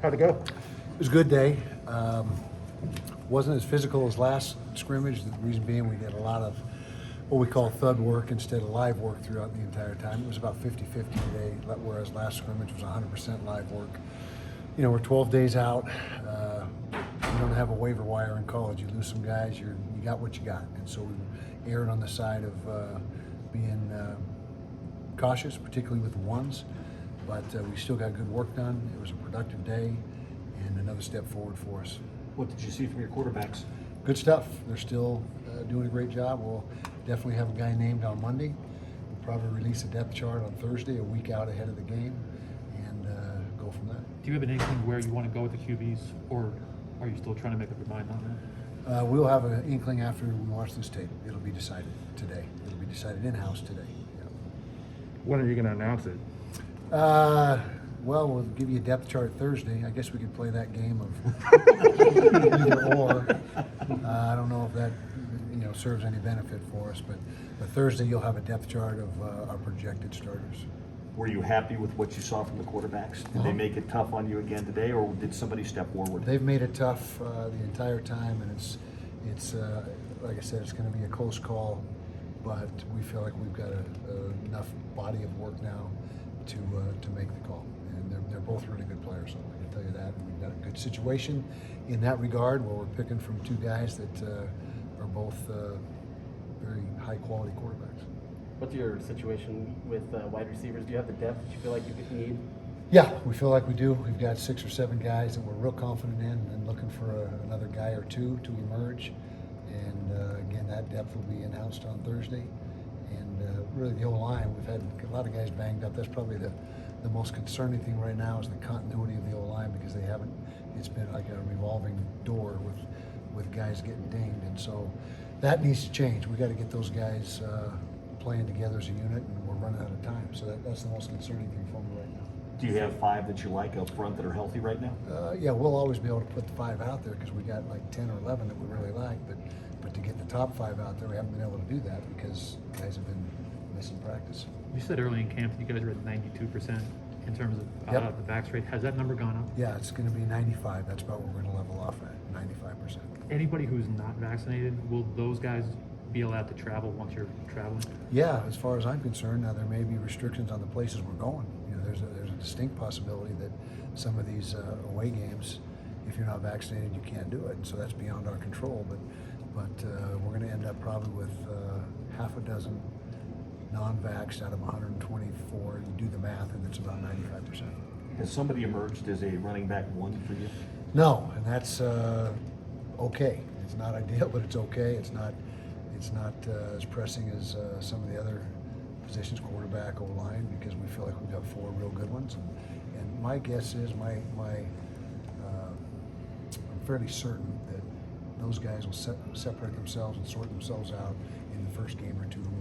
How'd it go? It was a good day. Wasn't as physical as last scrimmage. The reason being we did a lot of what we call thud work instead of live work throughout the entire time. It was about 50-50 today, whereas last scrimmage was 100% live work. You know, we're 12 days out. You don't have a waiver wire in college. You lose some guys, you got what you got. And so we erred on the side of being cautious, particularly with the ones. But we still got good work done. It was a productive day and another step forward for us. What did you see from your quarterbacks? Good stuff. They're still doing a great job. We'll definitely have a guy named on Monday. We'll probably release a depth chart on Thursday, a week out ahead of the game, and go from there. Do you have an inkling where you want to go with the QBs, or are you still trying to make up your mind on that? We'll have an inkling after we watch this tape. It'll be decided today. It'll be decided in-house today. Yeah. When are you going to announce it? Well, we'll give you a depth chart Thursday. I guess we could play that game of either or. I don't know if that serves any benefit for us, but Thursday you'll have a depth chart of our projected starters. Were you happy with what you saw from the quarterbacks? Did they make it tough on you again today, or did somebody step forward? They've made it tough the entire time, and it's like I said, it's going to be a close call, but we feel like we've got enough body of work now to make the call. And they're both really good players, so I can tell you that. And we've got a good situation in that regard where we're picking from two guys that are both very high quality quarterbacks. What's your situation with wide receivers? Do you have the depth that you feel like you could need? Yeah, we feel like we do. We've got 6 or 7 guys that we're real confident in and looking for another guy or two to emerge. And again, that depth will be announced on Thursday. And really the O-line, we've had a lot of guys banged up. That's probably the most concerning thing right now is the continuity of the O-line, because it's been like a revolving door with guys getting dinged. And so that needs to change. We got to get those guys playing together as a unit, and we're running out of time. So that's the most concerning thing for me right now. Do you have 5 that you like up front that are healthy right now? Yeah, we'll always be able to put the 5 out there because we got like 10 or 11 that we really like. But to get the top 5 out there, we haven't been able to do that because guys have been missing practice. You said early in camp that you guys were at 92% in terms of Yep. the backs rate. Has that number gone up? Yeah, it's going to be 95. That's about what we're going to level off at, 95%. Anybody who's not vaccinated, will those guys be allowed to travel once you're traveling? Yeah, as far as I'm concerned, now there may be restrictions on the places we're going. You know, there's a distinct possibility that some of these away games, if you're not vaccinated, you can't do it. And so that's beyond our control. But we're going to end up probably with half a dozen non-vaxxed out of 124. You do the math, and it's about 95%. Has somebody emerged as a running back 1 for you? No, and that's okay. It's not ideal, but it's okay. It's not as pressing as some of the other positions, quarterback, O-line, because we feel like we've got 4 real good ones. And my guess is I'm fairly certain that those guys will separate themselves and sort themselves out in the first game or two, and